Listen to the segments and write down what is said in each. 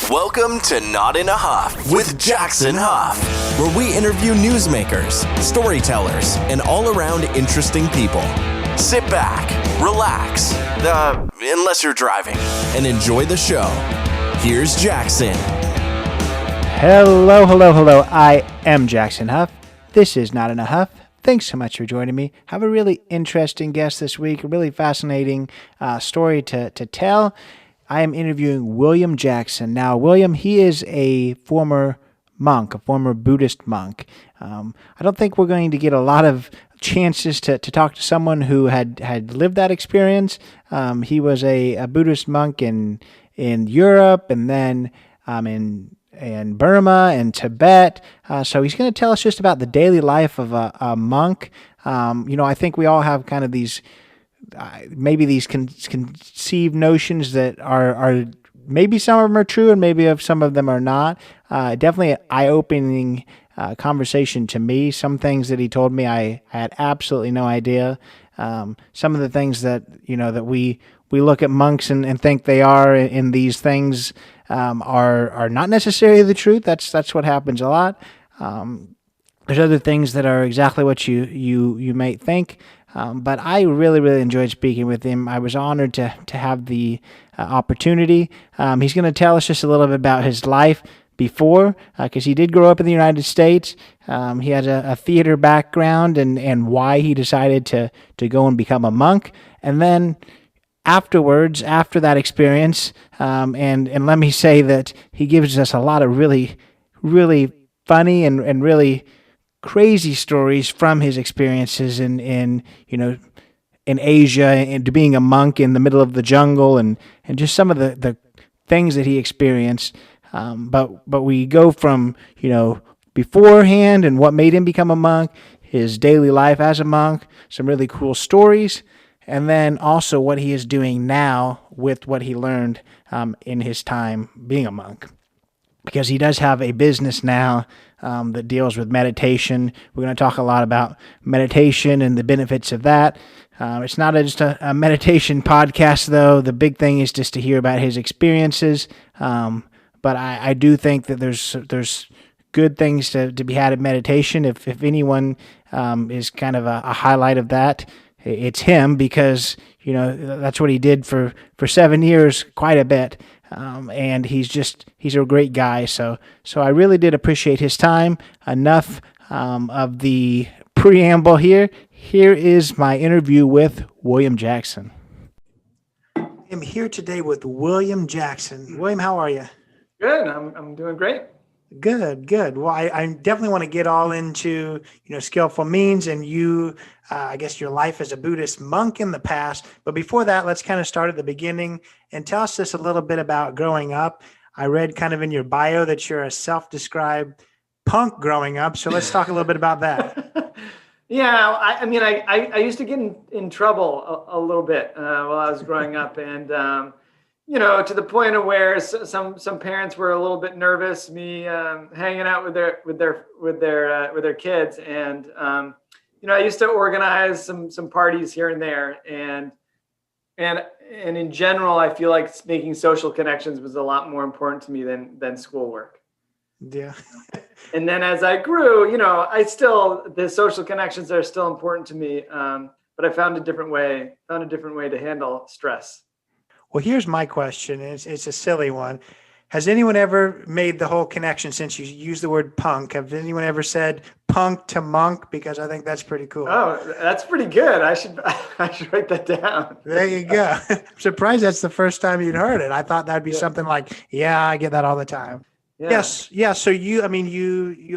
Welcome to Not in a Huff with Jackson Huff, where we interview newsmakers, storytellers, and all-around interesting people. Sit back, relax, unless you're driving, and enjoy the show. Here's Jackson. Hello. I am Jackson Huff. This is Not in a Huff. Thanks so much for joining me. Have a really interesting guest this week, a really fascinating story to tell. I am interviewing William Jackson. Now, William, he is a former monk, a former Buddhist monk. I don't think we're going to get a lot of chances to talk to someone who had lived that experience. He was a Buddhist monk in Europe and then in Burma and Tibet. So he's going to tell us just about the daily life of a monk. I think we all have kind of these maybe these conceived notions that are maybe some of them are true and maybe some of them are not. Definitely an eye-opening conversation to me. Some things that he told me I had absolutely no idea. Some of the things that that we look at monks and think they are in these things are not necessarily the truth. That's what happens a lot. There's other things that are exactly what you might think. But I really enjoyed speaking with him. I was honored to have the opportunity. He's going to tell us just a little bit about his life before, because he did grow up in the United States. He has a theater background and why he decided to go and become a monk. And then afterwards, after that experience, and let me say that he gives us a lot of really funny and really crazy stories from his experiences in Asia and being a monk in the middle of the jungle and just some of the things that he experienced. But we go from beforehand and what made him become a monk, his daily life as a monk, some really cool stories, and then also what he is doing now with what he learned in his time being a monk. Because he does have a business now that deals with meditation. We're going to talk a lot about meditation and the benefits of that. It's not just a meditation podcast, though. The big thing is just to hear about his experiences. But I do think that there's good things to be had in meditation. If anyone is kind of a highlight of that, it's him, because that's what he did for 7 years, quite a bit. And he's a great guy. So I really did appreciate his time. Enough of the preamble here. Here is my interview with William Jackson. I'm here today with William Jackson. William, how are you? Good. I'm doing great. Good. Well, I definitely want to get all into, skillful means and I guess your life as a Buddhist monk in the past. But before that, let's kind of start at the beginning and tell us just a little bit about growing up. I read kind of in your bio that you're a self-described punk growing up. So let's talk a little bit about that. Yeah. I used to get in trouble a little bit while I was growing up, and to the point of where some parents were a little bit nervous me hanging out with their kids, and I used to organize some parties here and there, and in general, I feel like making social connections was a lot more important to me than schoolwork. Yeah. And then as I grew, the social connections are still important to me, but I found a different way to handle stress. Well, here's my question. It's a silly one. Has anyone ever made the whole connection, since you use the word punk? Have anyone ever said punk to monk? Because I think that's pretty cool. Oh, that's pretty good. I should write that down. There you go. I'm surprised that's the first time you'd heard it. I thought that'd be something like, yeah, I get that all the time. Yeah. Yes. Yeah. So you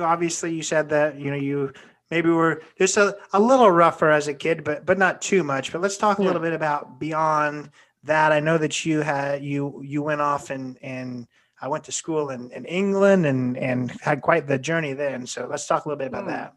obviously, you said that, you maybe were just a little rougher as a kid, but not too much. But let's talk a little bit about beyond that. I know that you went off and I went to school in England and had quite the journey then. So let's talk a little bit about that.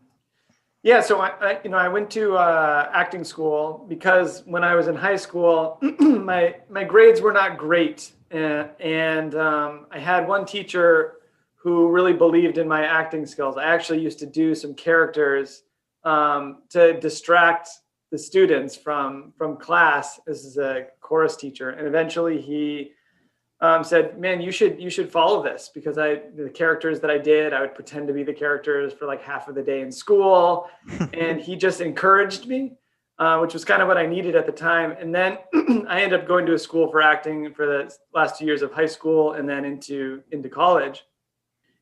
Yeah. So I went to acting school because when I was in high school, my grades were not great. And I had one teacher who really believed in my acting skills. I actually used to do some characters to distract the students from class. This is a chorus teacher. And eventually he said, man, you should follow this, because the characters that I would pretend to be the characters for like half of the day in school. And he just encouraged me, which was kind of what I needed at the time. And then I ended up going to a school for acting for the last 2 years of high school and then into college.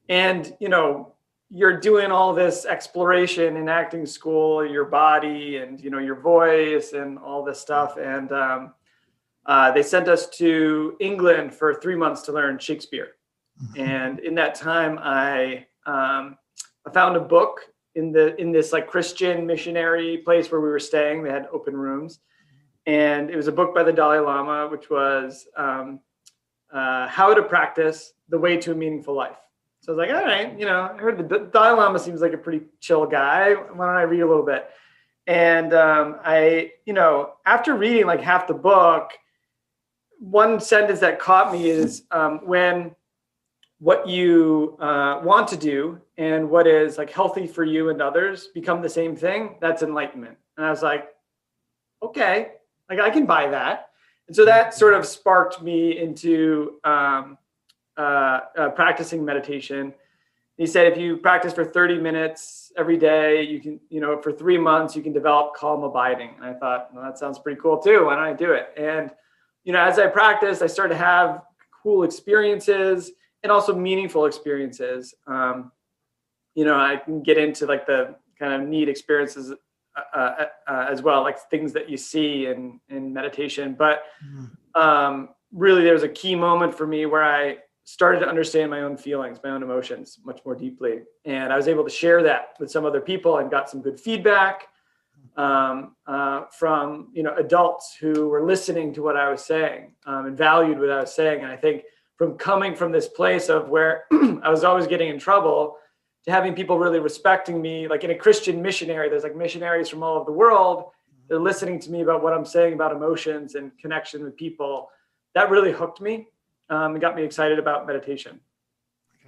And, you're doing all this exploration in acting school, your body and, your voice and all this stuff. And they sent us to England for 3 months to learn Shakespeare. And in that time, I found a book in this like Christian missionary place where we were staying. They had open rooms. And it was a book by the Dalai Lama, which was How to Practice the Way to a Meaningful Life. So I was like, all right, I heard the Dalai Lama seems like a pretty chill guy. Why don't I read a little bit? And after reading like half the book, one sentence that caught me is when what you want to do and what is like healthy for you and others become the same thing, that's enlightenment. And I was like, okay, like I can buy that. And so that sort of sparked me into practicing meditation. He said, if you practice for 30 minutes every day, you can, for 3 months, you can develop calm abiding. And I thought, well, that sounds pretty cool too. Why don't I do it? And, as I practiced, I started to have cool experiences and also meaningful experiences. I can get into like the kind of neat experiences as well, like things that you see in meditation. But really, there was a key moment for me where I started to understand my own feelings, my own emotions much more deeply. And I was able to share that with some other people and got some good feedback from, adults who were listening to what I was saying and valued what I was saying. And I think from coming from this place of where I was always getting in trouble to having people really respecting me, like in a Christian missionary, there's like missionaries from all over the world. They're listening to me about what I'm saying about emotions and connection with people. That really hooked me. It got me excited about meditation.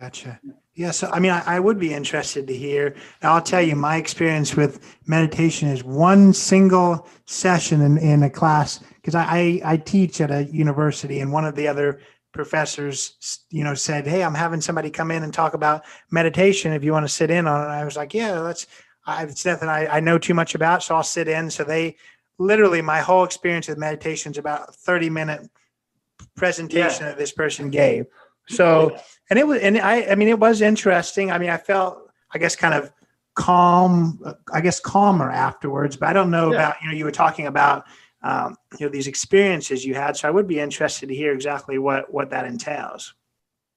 Gotcha. Yeah. So, I would be interested to hear. And I'll tell you, my experience with meditation is one single session in a class, because I teach at a university, and one of the other professors, said, hey, I'm having somebody come in and talk about meditation. If you want to sit in on it. I was like, yeah, it's nothing I know too much about, so I'll sit in. So they literally, my whole experience with meditation is about a 30-minute presentation that this person gave. So, and it was interesting. I felt, kind of calmer afterwards, but I don't know about, you were talking about, these experiences you had. So I would be interested to hear exactly what that entails.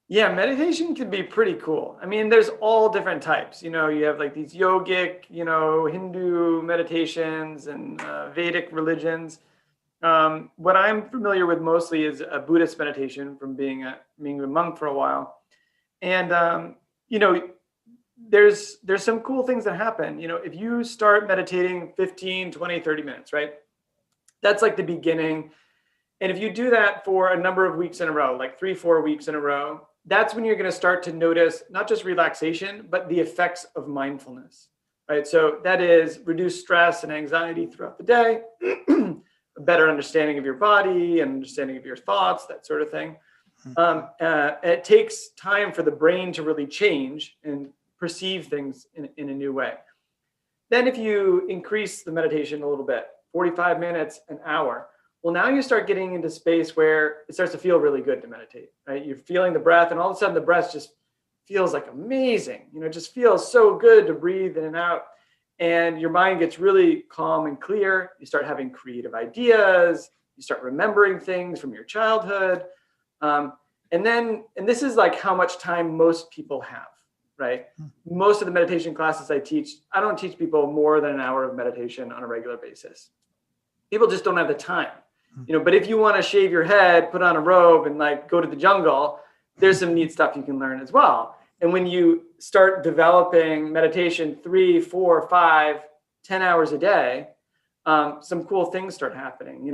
Yeah, meditation can be pretty cool. There's all different types. You have like these yogic, Hindu meditations and Vedic religions. What I'm familiar with mostly is a Buddhist meditation from being a monk for a while. And, there's some cool things that happen. If you start meditating 15, 20, 30 minutes, right? That's like the beginning. And if you do that for a number of weeks in a row, like 3-4 weeks in a row, that's when you're going to start to notice not just relaxation, but the effects of mindfulness, right? So that is reduce stress and anxiety throughout the day, a better understanding of your body and understanding of your thoughts, that sort of thing. It takes time for the brain to really change and perceive things in a new way. Then if you increase the meditation a little bit, 45 minutes, an hour, well, now you start getting into space where it starts to feel really good to meditate, right? You're feeling the breath, and all of a sudden the breath just feels like amazing. It just feels so good to breathe in and out. And your mind gets really calm and clear. You start having creative ideas. You start remembering things from your childhood. And this is like how much time most people have, right? Most of the meditation classes I teach, I don't teach people more than an hour of meditation on a regular basis. People just don't have the time, but if you want to shave your head, put on a robe and like go to the jungle, there's some neat stuff you can learn as well. And when you start developing meditation 3, 4, 5, 10 hours a day, some cool things start happening.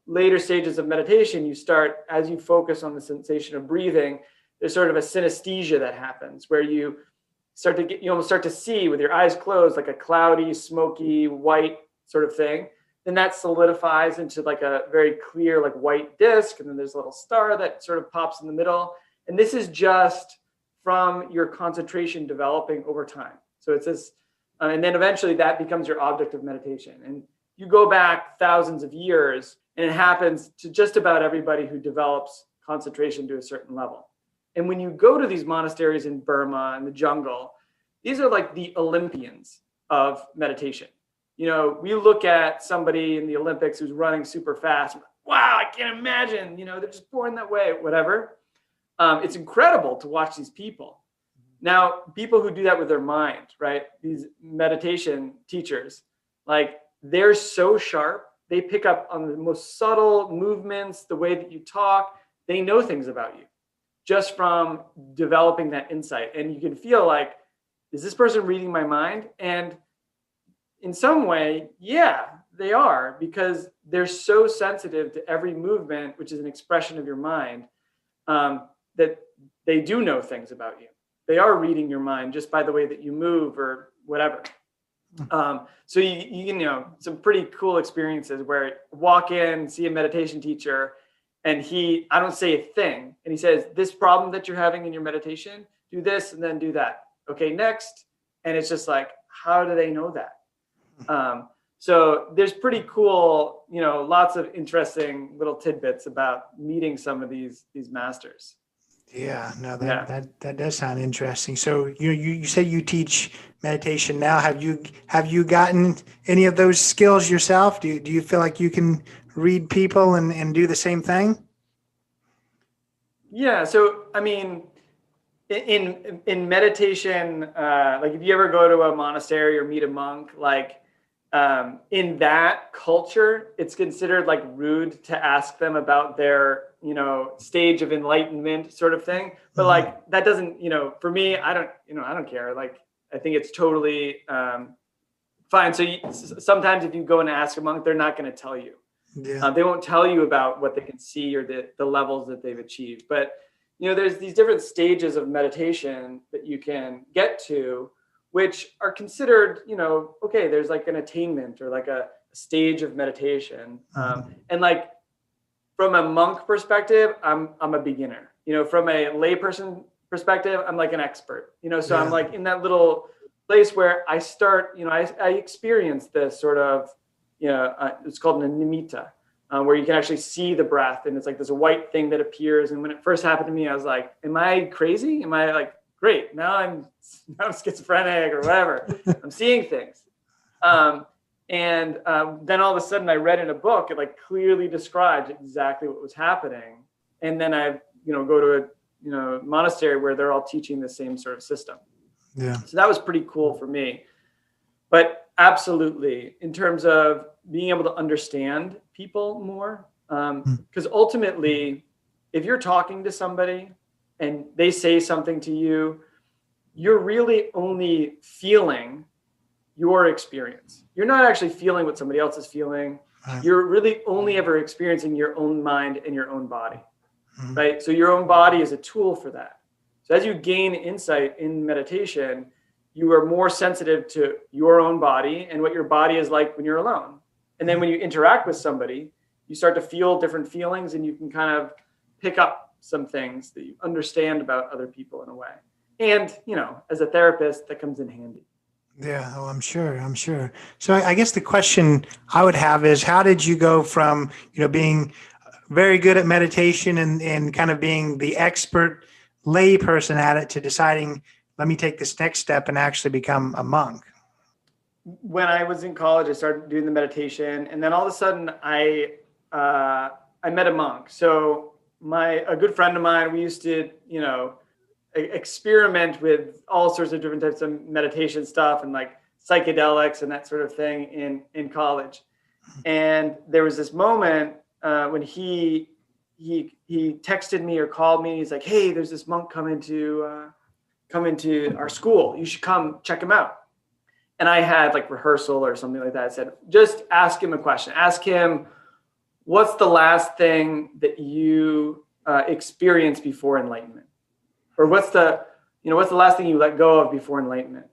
Later stages of meditation, you start, as you focus on the sensation of breathing, there's sort of a synesthesia that happens where you almost start to see with your eyes closed, like a cloudy, smoky, white sort of thing. then that solidifies into like a very clear, like white disc. And then there's a little star that sort of pops in the middle. And this is just from your concentration developing over time. So it's this, and then eventually that becomes your object of meditation. And you go back thousands of years, and it happens to just about everybody who develops concentration to a certain level. And when you go to these monasteries in Burma and the jungle, these are like the Olympians of meditation. You know, we look at somebody in the Olympics who's running super fast. Wow, I can't imagine, you know, they're just born that way, whatever. It's incredible to watch these people. Now, people who do that with their mind, right? These meditation teachers, like they're so sharp. They pick up on the most subtle movements, the way that you talk. They know things about you just from developing that insight. And you can feel like, is this person reading my mind? And in some way, yeah, they are, because they're so sensitive to every movement, which is an expression of your mind, that they do know things about you. They are reading your mind just by the way that you move or whatever. So you know, some pretty cool experiences where I walk in, see a meditation teacher, and I don't say a thing. And he says, this problem that you're having in your meditation, do this and then do that. Okay, next. And it's just like, how do they know that? So there's pretty cool, you know, lots of interesting little tidbits about meeting some of these masters. Yeah, no, that does sound interesting. So you say you teach meditation now. Have you gotten any of those skills yourself? Do you feel like you can read people and do the same thing? Yeah. So I mean, in meditation, like if you ever go to a monastery or meet a monk, like in that culture, it's considered like rude to ask them about their, you know, stage of enlightenment sort of thing. But like, that doesn't, you know, for me, I don't care. Like, I think it's totally fine. So sometimes if you go and ask a monk, they're not going to tell you. Yeah. They won't tell you about what they can see or the levels that they've achieved. But, you know, there's these different stages of meditation that you can get to, which are considered, you know, okay, there's like an attainment or like a stage of meditation. And like from a monk perspective, I'm a beginner. You know, from a layperson perspective, I'm like an expert. You know, so I'm like in that little place where I start, you know, I experience this sort of, you know, it's called an nimitta, where you can actually see the breath, and it's like this white thing that appears. And when it first happened to me, I was like, am I crazy? Am I like, great, now I'm schizophrenic or whatever. I'm seeing things. And then all of a sudden I read in a book, it like clearly describes exactly what was happening. And then I, you know, go to a, monastery where they're all teaching the same sort of system. Yeah. So that was pretty cool for me. But absolutely, in terms of being able to understand people more, because ultimately, if you're talking to somebody and they say something to you, you're really only feeling your experience. You're not actually feeling what somebody else is feeling. You're really only ever experiencing your own mind and your own body, right? So your own body is a tool for that. So as you gain insight in meditation, you are more sensitive to your own body and what your body is like when you're alone. And then when you interact with somebody, you start to feel different feelings, and you can kind of pick up some things that you understand about other people in a way. And, you know, as a therapist, that comes in handy. Yeah, I'm sure. So I guess the question I would have is, how did you go from, being very good at meditation and kind of being the expert lay person at it to deciding, let me take this next step and actually become a monk? When I was in college, I started doing the meditation, and then all of a sudden I met a monk. So a good friend of mine, we used to, experiment with all sorts of different types of meditation stuff and like psychedelics and that sort of thing in college. And there was this moment when he texted me or called me. He's like, "Hey, there's this monk come into our school. You should come check him out." And I had like rehearsal or something like that. I said, just ask him a question. Ask him, what's the last thing that you experienced before enlightenment? Or what's the last thing you let go of before enlightenment?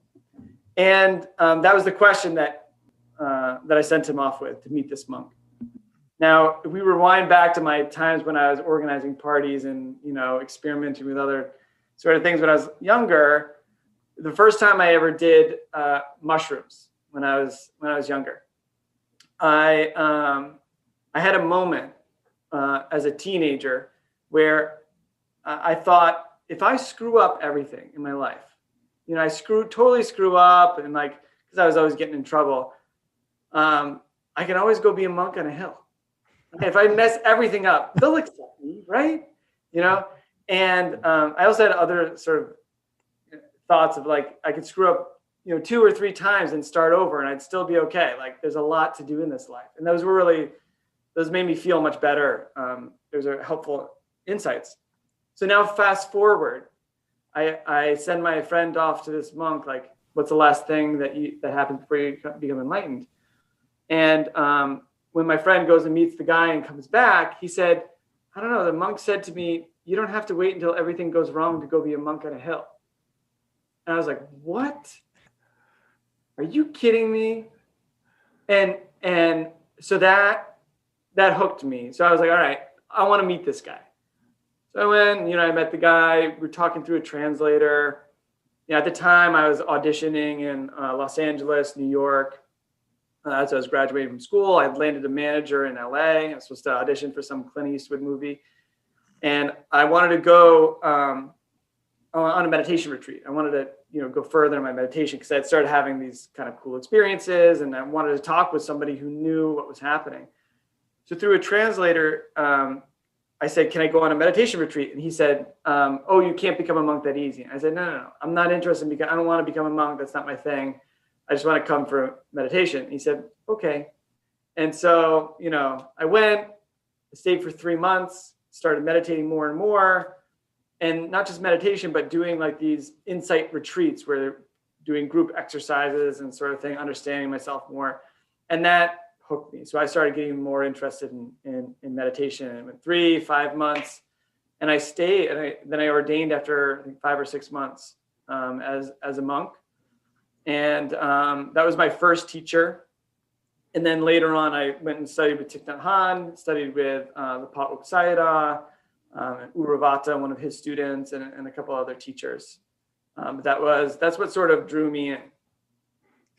And that was the question that that I sent him off with to meet this monk. Now, if we rewind back to my times when I was organizing parties and, experimenting with other sort of things when I was younger, the first time I ever did mushrooms when I was younger, I had a moment as a teenager where I thought, if I screw up everything in my life, I totally screw up, and because I was always getting in trouble, I can always go be a monk on a hill. If I mess everything up, they'll accept me, right? And I also had other sort of thoughts of I could screw up, 2 or 3 times and start over, and I'd still be okay. There's a lot to do in this life, and those made me feel much better. Those are helpful insights. So now fast forward, I send my friend off to this monk, what's the last thing that happens before you become enlightened? And when my friend goes and meets the guy and comes back, he said, I don't know, the monk said to me, you don't have to wait until everything goes wrong to go be a monk on a hill. And I was like, what? Are you kidding me? And so that hooked me. So I was like, all right, I want to meet this guy. So I went, I met the guy. We're talking through a translator. At the time, I was auditioning in Los Angeles, New York. As I was graduating from school, I had landed a manager in LA. I was supposed to audition for some Clint Eastwood movie. And I wanted to go on a meditation retreat. I wanted to, go further in my meditation because I had started having these kind of cool experiences, and I wanted to talk with somebody who knew what was happening. So through a translator, I said, can I go on a meditation retreat? And he said, oh, you can't become a monk that easy. I said, no. I'm not interested I don't want to become a monk. That's not my thing. I just want to come for meditation. And he said, okay. And so, I went, I stayed for 3 months, started meditating more and more. And not just meditation, but doing these insight retreats where they're doing group exercises and sort of thing, understanding myself more. And that hooked me. So I started getting more interested in meditation. And it went 3-5 months. And I stayed, and then I ordained after I think 5 or 6 months as a monk. And that was my first teacher. And then later on, I went and studied with Thich Nhat Hanh, studied with the Pa Auk Sayadaw, and Uravata, one of his students, and a couple other teachers. But that's what sort of drew me in.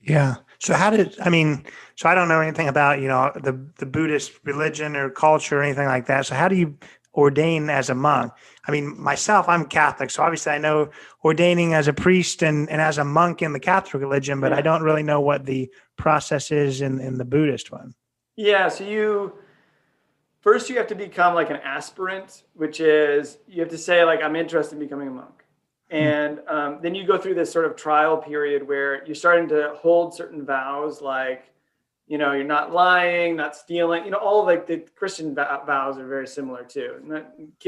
Yeah. So I don't know anything about, the Buddhist religion or culture or anything like that. So how do you ordain as a monk? Myself, I'm Catholic. So obviously I know ordaining as a priest and as a monk in the Catholic religion, but I don't really know what the process is in the Buddhist one. Yeah. So first you have to become an aspirant, which is you have to say I'm interested in becoming a monk. And then you go through this sort of trial period where you're starting to hold certain vows, you're not lying, not stealing, all the Christian vows are very similar too.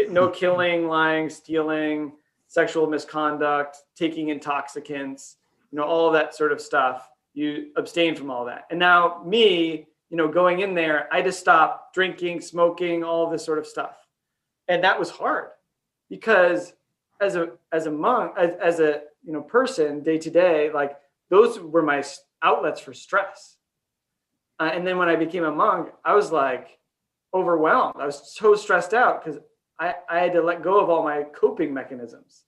No killing, lying, stealing, sexual misconduct, taking intoxicants, all of that sort of stuff. You abstain from all that. And now me, going in there, I just stopped drinking, smoking, all this sort of stuff. And that was hard because as a monk, as a person day to day, those were my outlets for stress. And then when I became a monk, I was overwhelmed. I was so stressed out because I had to let go of all my coping mechanisms,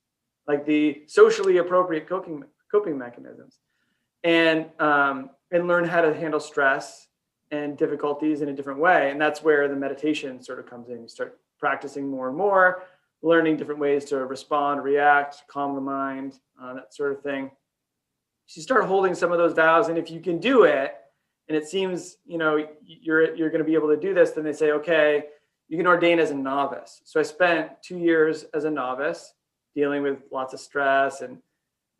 the socially appropriate coping mechanisms, and learn how to handle stress and difficulties in a different way. And that's where the meditation sort of comes in. You start practicing more and more, learning different ways to respond, react, calm the mind, that sort of thing. So you start holding some of those vows, and if you can do it, and it seems, you're going to be able to do this, then they say, okay, you can ordain as a novice. So I spent 2 years as a novice dealing with lots of stress and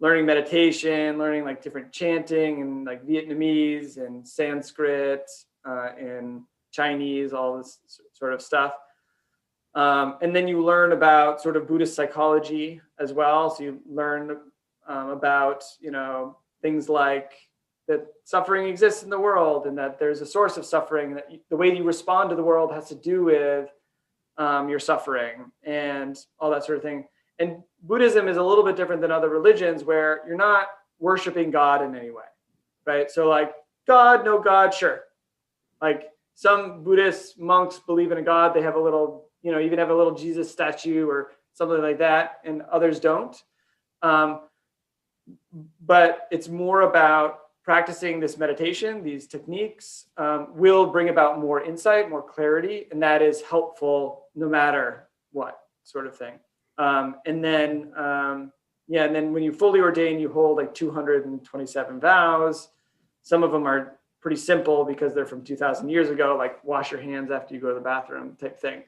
learning meditation, learning different chanting and Vietnamese and Sanskrit and Chinese, all this sort of stuff. And then you learn about sort of Buddhist psychology as well. So you learn about, things like that suffering exists in the world and that there's a source of suffering, and that the way you respond to the world has to do with your suffering and all that sort of thing. And Buddhism is a little bit different than other religions where you're not worshiping God in any way, right? So God, no God, sure. Like some Buddhist monks believe in a God. They have a little, even have a little Jesus statue or something like that, and others don't. But it's more about practicing this meditation, these techniques will bring about more insight, more clarity, and that is helpful no matter what sort of thing. And then when you fully ordain, you hold like 227 vows. Some of them are pretty simple because they're from 2,000 years ago, like wash your hands after you go to the bathroom type thing.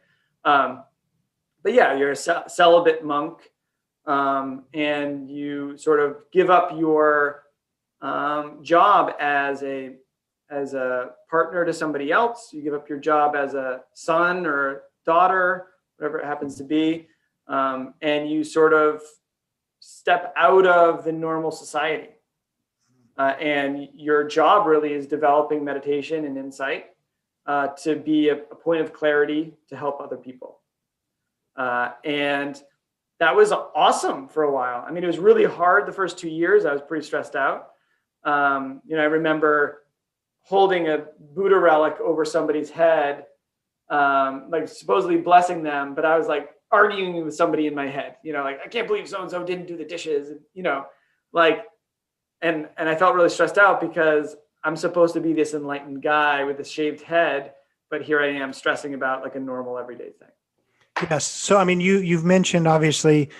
But yeah, you're a celibate monk, and you sort of give up your job as a partner to somebody else. You give up your job as a son or daughter, whatever it happens to be, and you sort of step out of the normal society. And your job really is developing meditation and insight to be a point of clarity to help other people. And that was awesome for a while. I mean, it was really hard the first 2 years. I was pretty stressed out. I remember holding a Buddha relic over somebody's head, like supposedly blessing them, but I was like arguing with somebody in my head, like, I can't believe so-and-so didn't do the dishes, and I felt really stressed out because I'm supposed to be this enlightened guy with a shaved head, but here I am stressing about like a normal everyday thing. Yes. So, I mean, you've mentioned obviously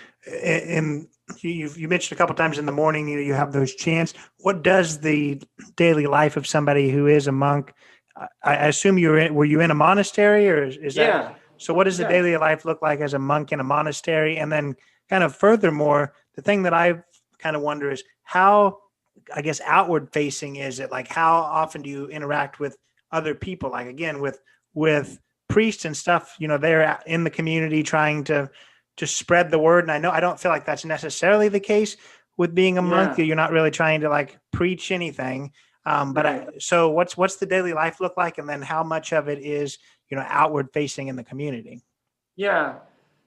you mentioned a couple of times in the morning, you have those chants. What does the daily life of somebody who is a monk? I assume were you in a monastery, or is that? Yeah. So what does the daily life look like as a monk in a monastery? And then kind of furthermore, the thing that I kind of wonder is how, I guess, outward facing is it? Like, how often do you interact with other people? Like, again, with priests and stuff, they're in the community trying to spread the word. And I don't feel like that's necessarily the case with being a monk. You're not really trying to like preach anything. So what's the daily life look like? And then how much of it is, outward facing in the community? Yeah.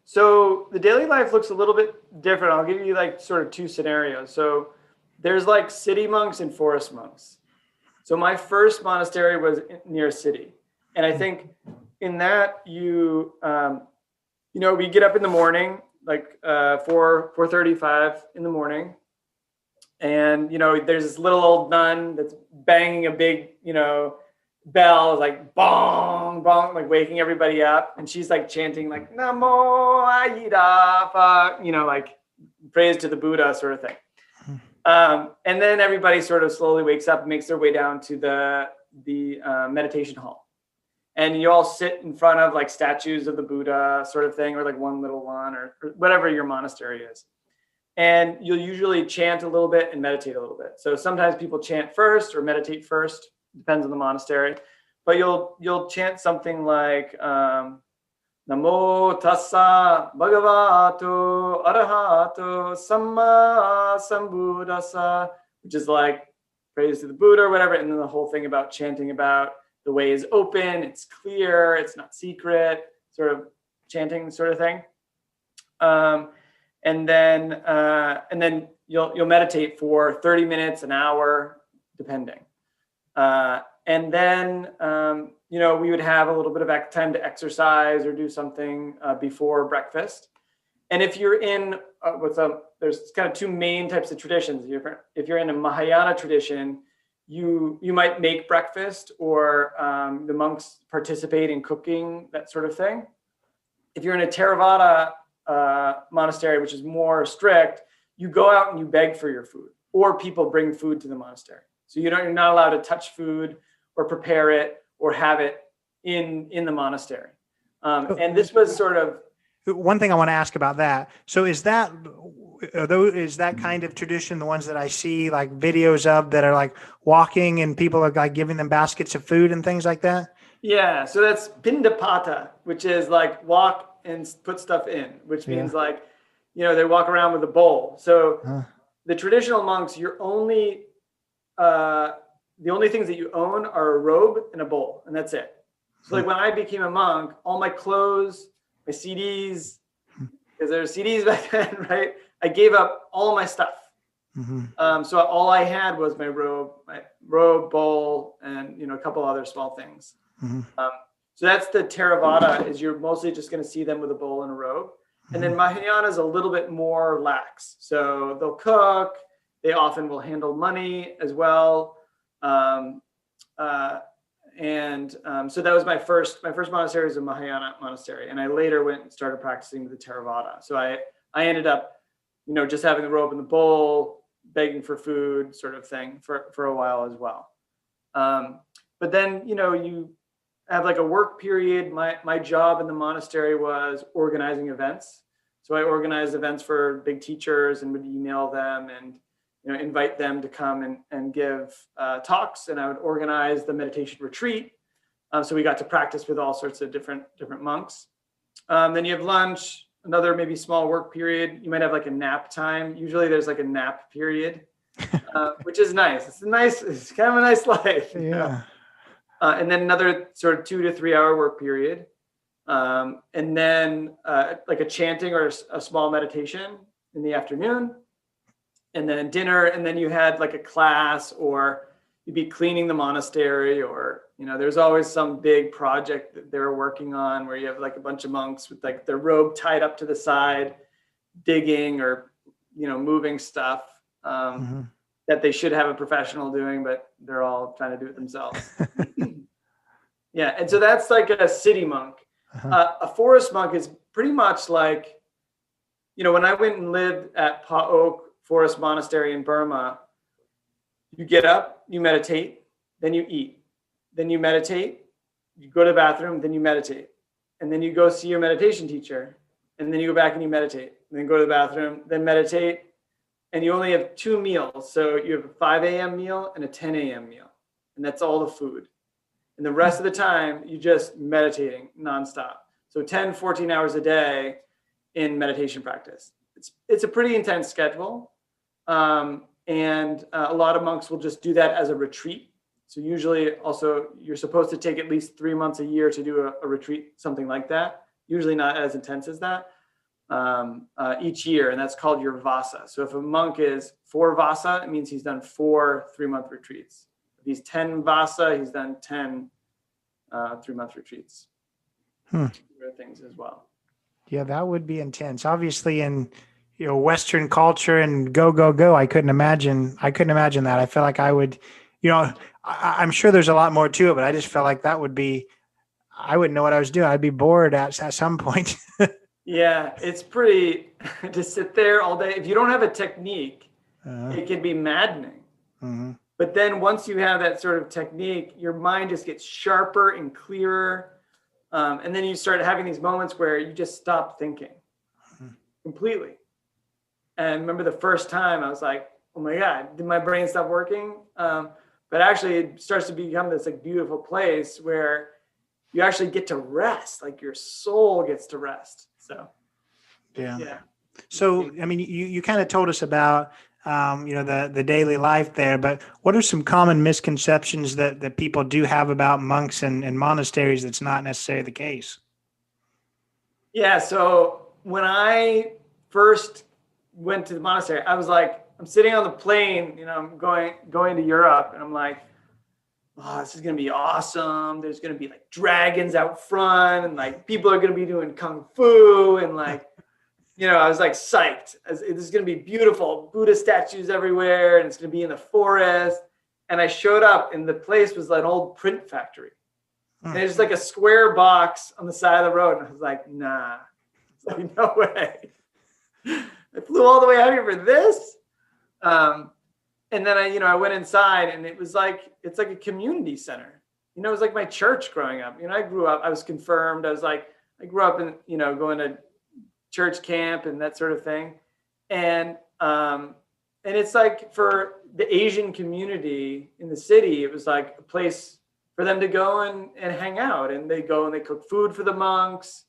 So the daily life looks a little bit different. I'll give you like sort of two scenarios. So there's like city monks and forest monks. So my first monastery was near a city. And I think in that we get up in the morning, like 4:35 in the morning. And, there's this little old nun that's banging a big, bell, like bong, bong, like waking everybody up. And she's like chanting like, Namo Ayida, like praise to the Buddha sort of thing. And then everybody sort of slowly wakes up and makes their way down to the meditation hall. And you all sit in front of like statues of the Buddha sort of thing, or like one little one, or whatever your monastery is. And you'll usually chant a little bit and meditate a little bit. So sometimes people chant first or meditate first, depends on the monastery. But you'll chant something like Namo Tassa Bhagavato Arahato Samma Sambuddhassa, which is like praise to the Buddha or whatever. And then the whole thing about chanting about the way is open, it's clear, it's not secret, sort of chanting sort of thing. And then you'll meditate for 30 minutes, an hour, depending. And then, we would have a little bit of time to exercise or do something before breakfast. And if you're in there's kind of two main types of traditions. If you're in a Mahayana tradition, you might make breakfast, or the monks participate in cooking, that sort of thing. If you're in a Theravada monastery, which is more strict, you go out and you beg for your food, or people bring food to the monastery. So you're not allowed to touch food or prepare it or have it in the monastery. And this was sort of one thing I want to ask about that. So is that kind of tradition the ones that I see like videos of that are like walking and people are like giving them baskets of food and things like that? Yeah. So that's pindapata, which is like walk and put stuff in, which means like, they walk around with a bowl. So the traditional monks, the only things that you own are a robe and a bowl, and that's it. So like when I became a monk, all my clothes, my CDs, because there were CDs back then, right? I gave up all my stuff. So all I had was my robe, bowl, and a couple other small things. So that's the Theravada. Is you're mostly just going to see them with a bowl and a robe, and then Mahayana is a little bit more lax. So they'll cook. They often will handle money as well. So that was my first monastery was a Mahayana monastery, and I later went and started practicing with the Theravada. So I ended up, just having the robe and the bowl, begging for food, sort of thing for a while as well. But then you have like a work period. My job in the monastery was organizing events. So I organized events for big teachers and would email them and invite them to come and give talks, and I would organize the meditation retreat. So we got to practice with all sorts of different monks. Then you have lunch, another maybe small work period. You might have like a nap time. Usually there's like a nap period, which is nice. It's kind of a nice life. Yeah. And then another sort of 2 to 3 hour work period. And then like a chanting or a small meditation in the afternoon. And then dinner, and then you had like a class, or you'd be cleaning the monastery, or there's always some big project that they're working on where you have like a bunch of monks with like their robe tied up to the side, digging or moving stuff that they should have a professional doing, but they're all trying to do it themselves. Yeah, and so that's like a city monk. A forest monk is pretty much like, when I went and lived at Pa Oak Forest Monastery in Burma, you get up, you meditate, then you eat, then you meditate, you go to the bathroom, then you meditate, and then you go see your meditation teacher, and then you go back and you meditate, and then go to the bathroom, then meditate, and you only have 2 meals. So you have a 5 a.m. meal and a 10 a.m. meal, and that's all the food. And the rest of the time, you're just meditating nonstop. So 10, 14 hours a day in meditation practice. It's a pretty intense schedule. And a lot of monks will just do that as a retreat. So usually also you're supposed to take at least 3 months a year to do a retreat, something like that. Usually not as intense as that each year. And that's called your vasa. So if a monk is 4 vasa, it means he's done 4 3-month retreats. If he's 10 vasa, he's done 10 3-month retreats. Other things as well. Yeah, that would be intense. Obviously in Western culture and go. I couldn't imagine that. I feel like I would, I'm sure there's a lot more to it, but I just felt like that would be, I wouldn't know what I was doing. I'd be bored at some point. Yeah, it's pretty to sit there all day. If you don't have a technique, it can be maddening. But then once you have that sort of technique, your mind just gets sharper and clearer. And then you start having these moments where you just stop thinking completely. And remember the first time I was like, oh my God, did my brain stop working? But actually it starts to become this like beautiful place where you actually get to rest, like your soul gets to rest. So, yeah. So, I mean, you kind of told us about, the daily life there, but what are some common misconceptions that people do have about monks and monasteries that's not necessarily the case? Yeah. So when I first went to the monastery, I was like, I'm sitting on the plane, I'm going to Europe, and I'm like, oh, this is going to be awesome. There's going to be like dragons out front, and like people are going to be doing kung fu, and like, I was like psyched. This is going to be beautiful. Buddha statues everywhere, and it's going to be in the forest. And I showed up, and the place was an old print factory. And it's like a square box on the side of the road. And I was like, nah, it's like, no way. I flew all the way out here for this. And then I went inside, and it's like a community center. It was like my church growing up. I grew up, I was confirmed. I grew up in, going to church camp and that sort of thing. And it's like for the Asian community in the city, it was like a place for them to go and hang out. And they go and they cook food for the monks.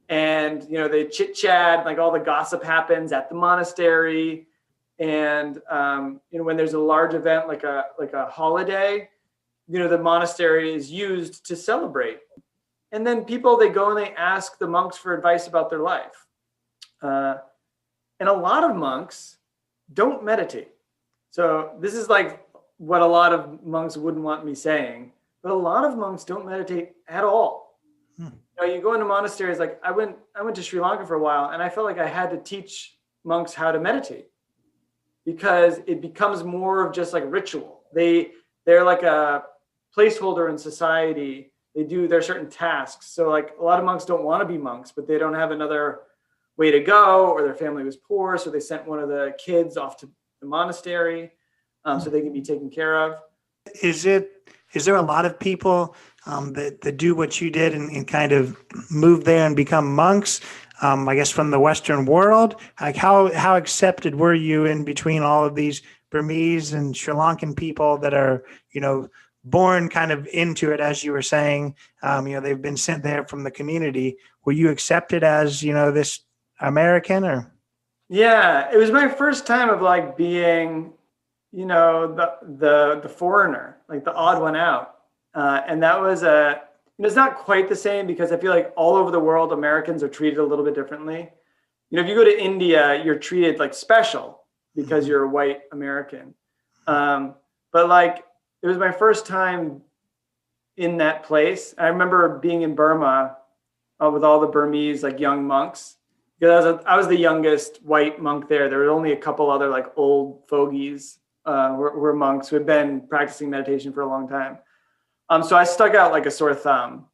And, they chit chat, like all the gossip happens at the monastery. And, when there's a large event, like a holiday, the monastery is used to celebrate. And then people, they go and they ask the monks for advice about their life. And a lot of monks don't meditate. So this is like what a lot of monks wouldn't want me saying, but a lot of monks don't meditate at all. You go into monasteries, like I went to Sri Lanka for a while, and I felt like I had to teach monks how to meditate because it becomes more of just like ritual. They're like a placeholder in society. They do their certain tasks. So like a lot of monks don't want to be monks, but they don't have another way to go, or their family was poor, so they sent one of the kids off to the monastery so they can be taken care of. Is there a lot of people that do what you did and kind of move there and become monks? I guess from the Western world, like how accepted were you in between all of these Burmese and Sri Lankan people that are, born kind of into it, as you were saying, they've been sent there from the community. Were you accepted as, this American or? Yeah, it was my first time of like being, the foreigner, like the odd one out. And that was it's not quite the same because I feel like all over the world, Americans are treated a little bit differently. If you go to India, you're treated like special because you're a white American. But like, it was my first time in that place. I remember being in Burma with all the Burmese, like young monks. Because I was the youngest white monk there. There were only a couple other like old fogies were monks who had been practicing meditation for a long time. So I stuck out like a sore thumb.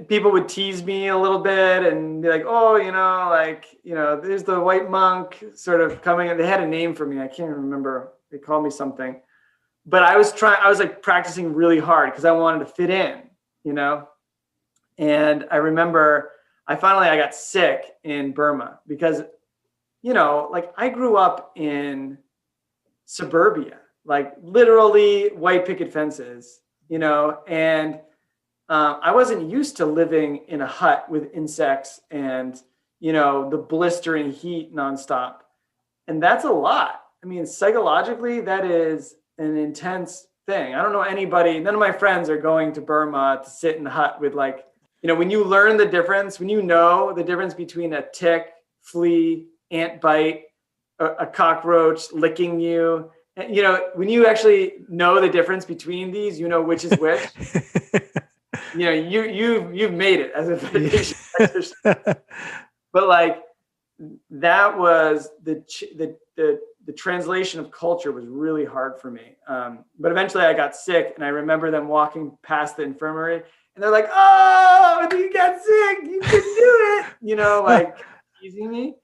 People would tease me a little bit and be like, oh, there's the white monk sort of coming. And they had a name for me. I can't remember. They called me something. But I was like practicing really hard because I wanted to fit in, And I remember I got sick in Burma because, like I grew up in suburbia, like literally white picket fences, and I wasn't used to living in a hut with insects and, the blistering heat nonstop. And that's a lot. I mean, psychologically, that is an intense thing. I don't know anybody, none of my friends are going to Burma to sit in the hut with like, when you learn the difference, when you know the difference between a tick, flea, ant bite, a cockroach licking you, when you actually know the difference between these, which is which. You've made it as a meditation exercise. But like that was the translation of culture was really hard for me. But eventually I got sick, and I remember them walking past the infirmary. And they're like, oh, you got sick. You can do it. Like teasing me.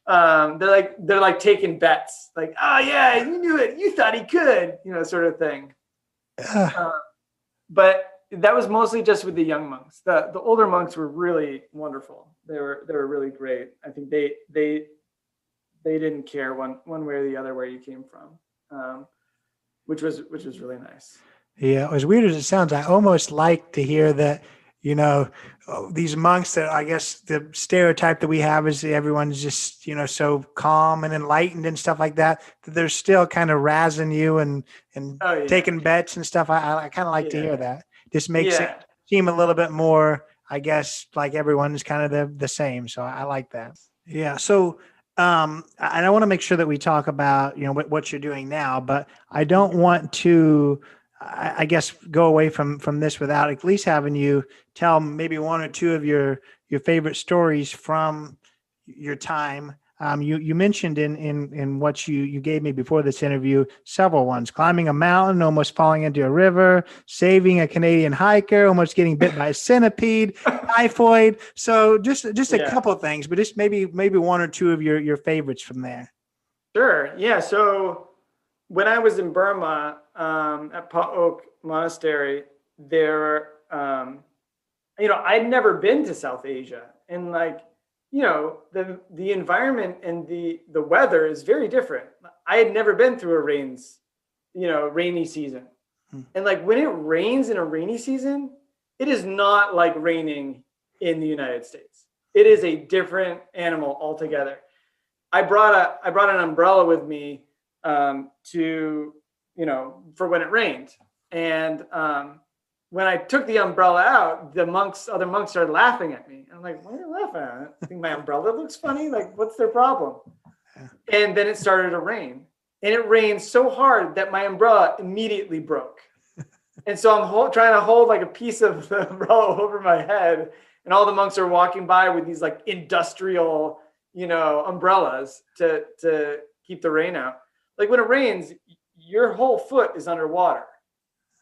They're like taking bets. Like, oh yeah, you knew it. You thought he could, sort of thing. But that was mostly just with the young monks. The older monks were really wonderful. They were really great. I think they didn't care one way or the other where you came from, which was really nice. Yeah, as weird as it sounds, I almost like to hear that, these monks that I guess the stereotype that we have is everyone's just, so calm and enlightened and stuff like that, that they're still kind of razzing you and taking bets and stuff. I kind of like to hear that. This makes it seem a little bit more, I guess, like everyone's kind of the same. So I like that. Yeah. So and I want to make sure that we talk about, what you're doing now, but I don't want to, I guess, go away from this without at least having you tell maybe one or two of your favorite stories from your time. You mentioned in what you gave me before this interview, several ones: climbing a mountain, almost falling into a river, saving a Canadian hiker, almost getting bit by a centipede, typhoid. So just a couple of things, but just maybe one or two of your favorites from there. Sure. Yeah. So when I was in Burma, at Pa Oak Monastery, there, I'd never been to South Asia, and like, the environment and the weather is very different. I had never been through a rainy season. And like when it rains in a rainy season, it is not like raining in the United States. It is a different animal altogether. I brought an umbrella with me to, for when it rained. And when I took the umbrella out, other monks started laughing at me. I'm like, why are you laughing at it? I think my umbrella looks funny. Like, what's their problem? And then it started to rain. and it rained so hard that my umbrella immediately broke. And so I'm trying to hold like a piece of the umbrella over my head, and all the monks are walking by with these like industrial, umbrellas to keep the rain out. Like when it rains, your whole foot is underwater.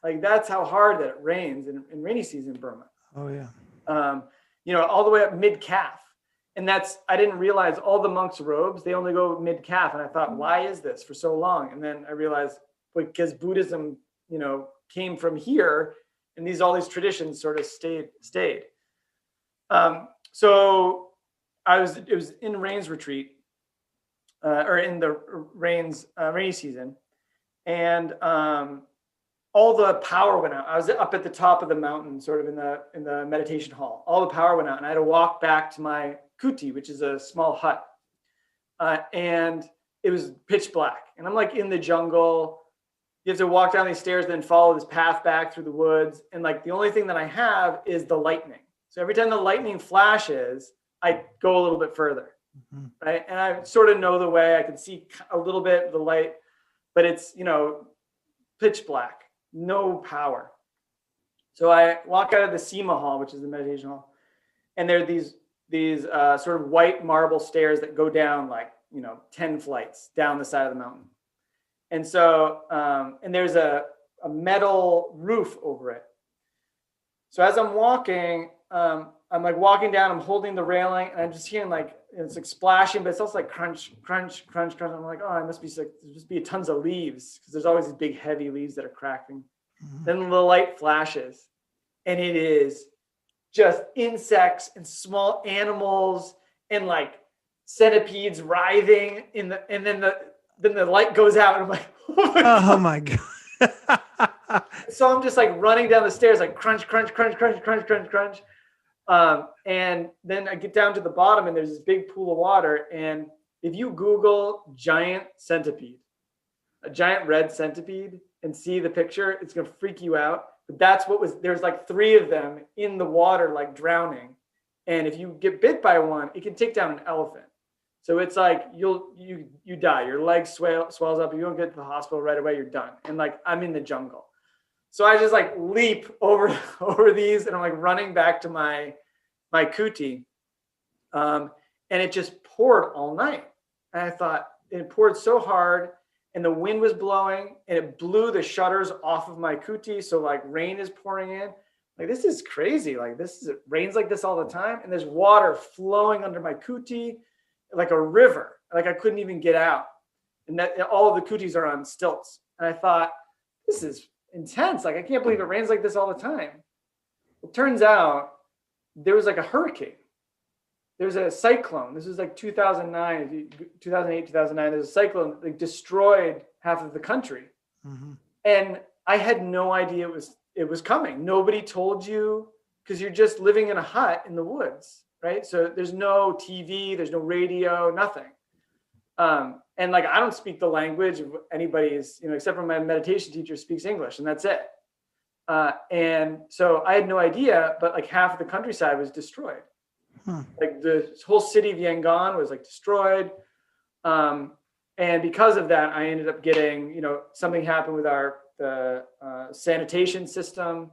Like that's how hard that it rains in rainy season in Burma. Oh yeah. All the way up mid calf. And I didn't realize all the monks' robes, they only go mid calf. And I thought, why is this for so long? And then I realized because Buddhism, came from here, and all these traditions sort of stayed. So it was in rains retreat, or in the rainy season. And all the power went out. I was up at the top of the mountain, sort of in the meditation hall. All the power went out, and I had to walk back to my kuti, which is a small hut. And it was pitch black. And I'm like in the jungle. You have to walk down these stairs, then follow this path back through the woods. And like the only thing that I have is the lightning. So every time the lightning flashes, I go a little bit further, right? And I sort of know the way. I can see a little bit of the light, but it's, pitch black, no power. So I walk out of the Sema hall, which is the meditation hall. And there are these sort of white marble stairs that go down like, 10 flights down the side of the mountain. And so, and there's a metal roof over it. So as I'm walking, I'm like walking down, I'm holding the railing, and I'm just hearing like, it's like splashing, but it's also like crunch, crunch, crunch, crunch. I'm like, oh, there must be tons of leaves, because there's always these big heavy leaves that are cracking. Then the light flashes, and it is just insects and small animals and like centipedes writhing and then the light goes out, and I'm like, oh my God. So I'm just like running down the stairs, like crunch, crunch, crunch, crunch, crunch, crunch, crunch. And then I get down to the bottom, and there's this big pool of water. And if you Google giant centipede, a giant red centipede, and see the picture, it's going to freak you out. But that's there's like 3 of them in the water, like drowning. And if you get bit by one, it can take down an elephant. So it's like you die. Your leg swells up. If you don't get to the hospital right away, you're done. And like I'm in the jungle. So I just like leap over these, and I'm like running back to my kuti. And it just poured all night. And I thought it poured so hard, and the wind was blowing, and it blew the shutters off of my kuti. So like rain is pouring in. Like, this is crazy. Like it rains like this all the time. And there's water flowing under my kuti like a river. Like I couldn't even get out. And that all of the kutis are on stilts. And I thought, this is intense. Like, I can't believe it rains like this all the time. It turns out there was like a hurricane. There's a cyclone. This was like 2008, 2009. There's a cyclone that destroyed half of the country. And I had no idea it was coming. Nobody told you, because you're just living in a hut in the woods, right? So there's no TV, there's no radio, nothing. And like, I don't speak the language of anybody's, except for my meditation teacher speaks English, and that's it. And so I had no idea, but like half of the countryside was destroyed. Like the whole city of Yangon was like destroyed. And because of that, I ended up getting, something happened with the sanitation system.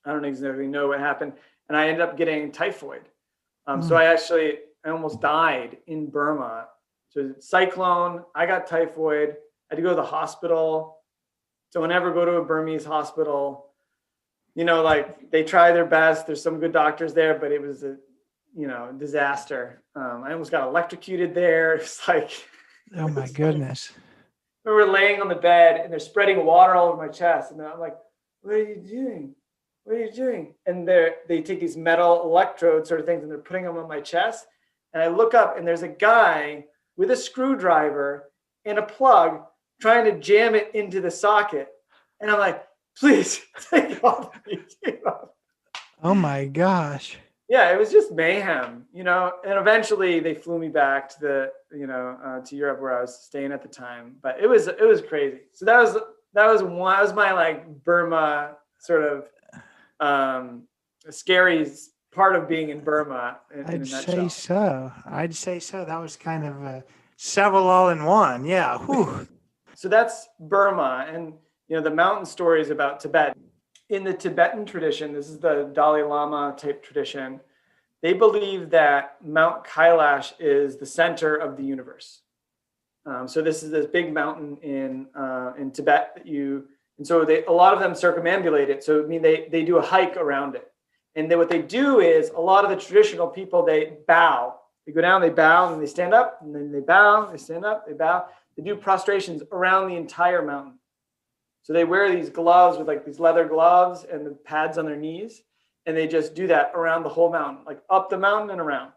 I don't exactly know what happened. And I ended up getting typhoid. So I almost died in Burma. So cyclone, I got typhoid. I had to go to the hospital. Don't ever go to a Burmese hospital. Like they try their best. There's some good doctors there, but it was a disaster. I almost got electrocuted there. It's like, oh my goodness. We were laying on the bed, and they're spreading water all over my chest. And I'm like, what are you doing? What are you doing? And they take these metal electrode sort of things, and they're putting them on my chest. And I look up, and there's a guy with a screwdriver and a plug trying to jam it into the socket. And I'm like, please take off. Oh my gosh. Yeah, it was just mayhem, and eventually they flew me back to to Europe, where I was staying at the time. But it was crazy. So that was my like Burma sort of scary part of being in Burma. I'd say so. That was kind of several all in one. Yeah. Whew. So that's Burma, and the mountain stories about Tibet. In the Tibetan tradition, this is the Dalai Lama type tradition, they believe that Mount Kailash is the center of the universe. So this is this big mountain in Tibet and so a lot of them circumambulate it. So they do a hike around it. And then what they do is a lot of the traditional people, they bow. They go down, they bow, and they stand up, and then they bow, they stand up, they bow. They do prostrations around the entire mountain. So they wear these gloves with like these leather gloves and the pads on their knees, and they just do that around the whole mountain, like up the mountain and around.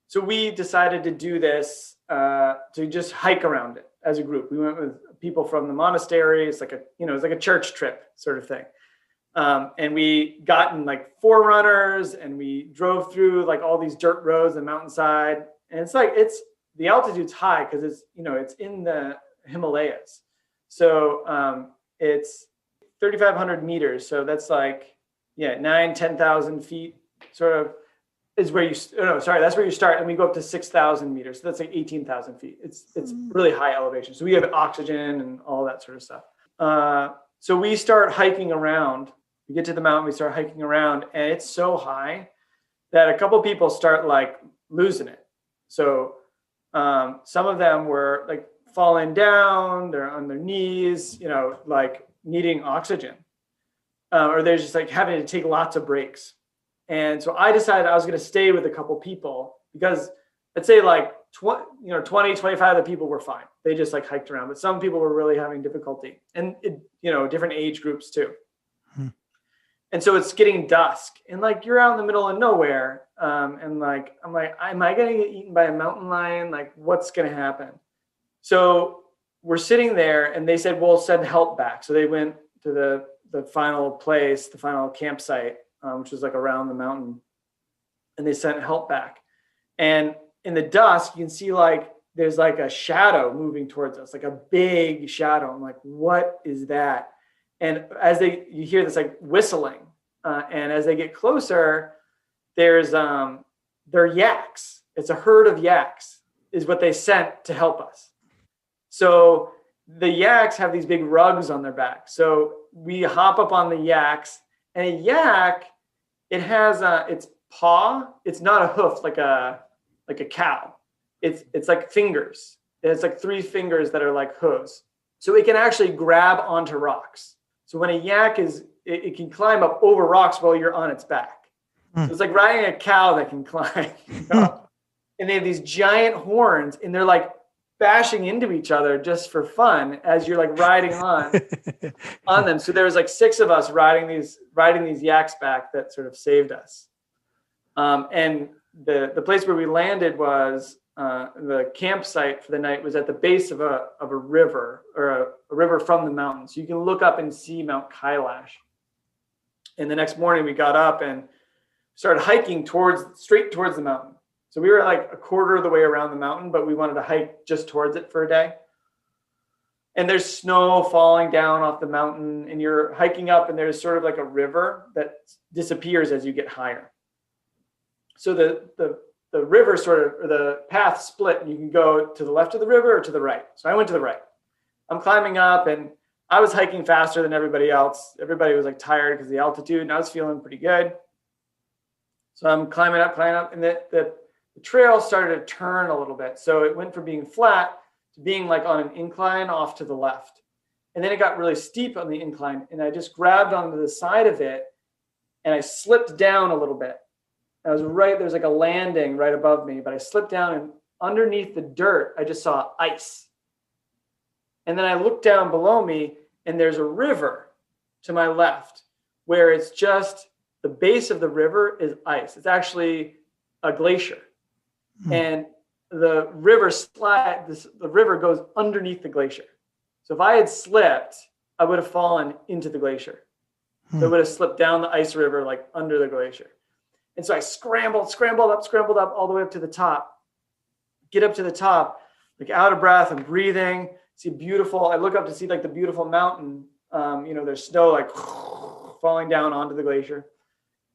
So we decided to do this to just hike around it as a group. We went with people from the monastery. It's like it's like a church trip sort of thing. And we got in like forerunners, and we drove through like all these dirt roads and mountainside. And the altitude's high because it's in the Himalayas. So it's 3,500 meters. So that's like, 10,000 feet sort of is where that's where you start. And we go up to 6,000 meters. So that's like 18,000 feet. It's really high elevation. So we have oxygen and all that sort of stuff. So we start hiking around. We get to the mountain, we start hiking around, and it's so high that a couple people start like losing it. So some of them were like falling down, they're on their knees, like needing oxygen, or they're just like having to take lots of breaks. And so I decided I was going to stay with a couple people because I'd say like 20, 25 of the people were fine. They just like hiked around, but some people were really having difficulty, and different age groups too. And so it's getting dusk, and like you're out in the middle of nowhere. And like, I'm like, am I going to get eaten by a mountain lion? Like, what's going to happen? So we're sitting there, and they said, we'll send help back. So they went to the final place, the final campsite, which was like around the mountain, and they sent help back. And in the dusk, you can see like there's like a shadow moving towards us, like a big shadow. I'm like, what is that? And you hear this like whistling, and as they get closer, they're yaks. It's a herd of yaks is what they sent to help us. So the yaks have these big rugs on their back. So we hop up on the yaks, and a yak, it has its paw. It's not a hoof like a cow. It's like fingers. It's like 3 fingers that are like hooves. So it can actually grab onto rocks. So when a yak it can climb up over rocks while you're on its back. So it's like riding a cow that can climb. And they have these giant horns, and they're like bashing into each other just for fun as you're like riding on them. So there was like 6 of us riding these yaks back that sort of saved us. And the place where we landed was the campsite for the night was at the base of a river, or a river from the mountain. So you can look up and see Mount Kailash. And the next morning we got up and started hiking straight towards the mountain. So we were like a quarter of the way around the mountain, but we wanted to hike just towards it for a day. And there's snow falling down off the mountain, and you're hiking up, and there's sort of like a river that disappears as you get higher. So the river or the path split, and you can go to the left of the river or to the right. So I went to the right. I'm climbing up, and I was hiking faster than everybody else. Everybody was like tired because of the altitude, and I was feeling pretty good. So I'm climbing up, and the trail started to turn a little bit. So it went from being flat to being like on an incline off to the left. And then it got really steep on the incline, and I just grabbed onto the side of it, and I slipped down a little bit. There's like a landing right above me, but I slipped down, and underneath the dirt, I just saw ice. And then I looked down below me, and there's a river to my left where it's just the base of the river is ice. It's actually a glacier. And the river goes underneath the glacier. So if I had slipped, I would have fallen into the glacier. So I would have slipped down the ice river, like under the glacier. And so I scrambled up all the way up to the top. Get up to the top, like out of breath and breathing. I look up to see like the beautiful mountain. There's snow like falling down onto the glacier.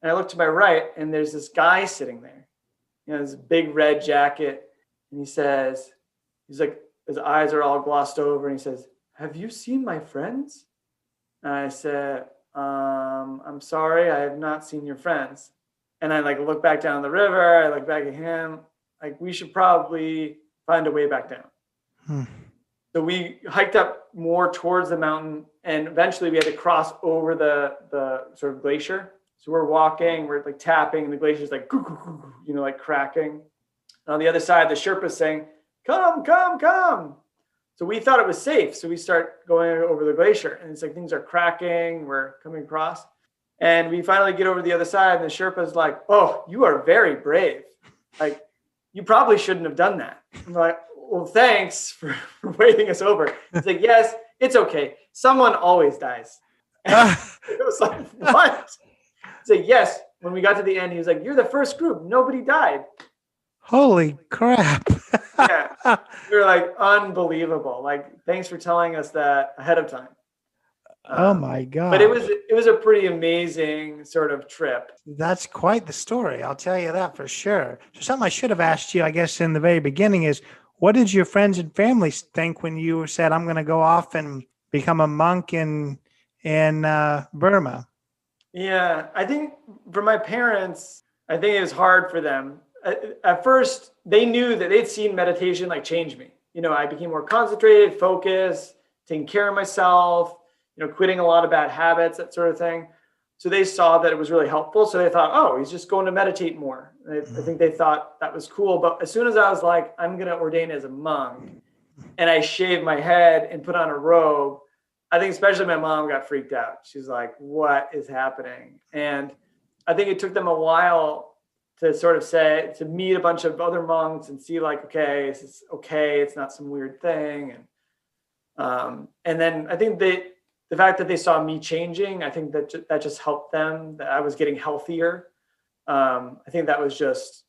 And I look to my right, and there's this guy sitting there. This big red jacket. And he's like, his eyes are all glossed over, and he says, "Have you seen my friends?" And I said, "I'm sorry, I have not seen your friends." And I like look back down the river. I look back at him. Like, we should probably find a way back down. So we hiked up more towards the mountain, and eventually we had to cross over the sort of glacier. So we're walking, we're like tapping, and the glacier's like, like cracking. And on the other side, the Sherpa's saying, "Come, come, come." So we thought it was safe. So we start going over the glacier, and it's like things are cracking. We're coming across. And we finally get over the other side, and the Sherpa's like, "Oh, you are very brave. Like, you probably shouldn't have done that." I'm like, "Well, thanks for waving us over." He's like, "Yes, it's okay. Someone always dies." It was like, what? He's like, "Yes." When we got to the end, he was like, "You're the first group. Nobody died." Holy crap. Yeah. We were like, unbelievable. Like, thanks for telling us that ahead of time. Oh my God. But it was a pretty amazing sort of trip. That's quite the story. I'll tell you that for sure. So something I should have asked you, I guess, in the very beginning is, what did your friends and family think when you said, "I'm going to go off and become a monk in Burma"? Yeah, I think for my parents, I think it was hard for them. At first, they knew that they'd seen meditation like change me. I became more concentrated, focused, taking care of myself, quitting a lot of bad habits, that sort of thing. So they saw that it was really helpful. So they thought, "Oh, he's just going to meditate more." I think they thought that was cool. But as soon as I was like, "I'm going to ordain as a monk," and I shaved my head and put on a robe, I think especially my mom got freaked out. She's like, "What is happening?" And I think it took them a while to sort of to meet a bunch of other monks and see like, okay, this is okay. It's not some weird thing. And then I think the fact that they saw me changing, I think that just helped them, that I was getting healthier. I think that was just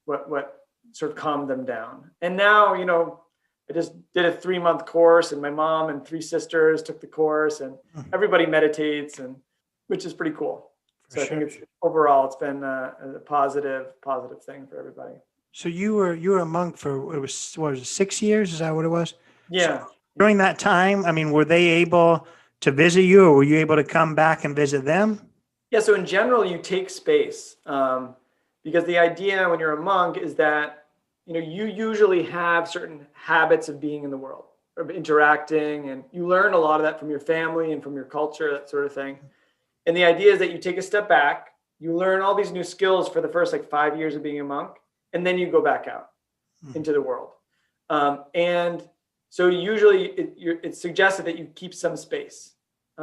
what sort of calmed them down. And now, I just did a 3-month course, and my mom and 3 sisters took the course, and everybody meditates, and which is pretty cool. So I think overall it's been a positive thing for everybody. So you were a monk for, it was 6 years? Is that what it was? Yeah. So during that time, I mean, were they able to visit you, or were you able to come back and visit them? Yeah. So in general, you take space, because the idea when you're a monk is that, you usually have certain habits of being in the world, of interacting, and you learn a lot of that from your family and from your culture, that sort of thing. And the idea is that you take a step back, you learn all these new skills for the first 5 years of being a monk, and then you go back out into the world. And so usually it's suggested that you keep some space,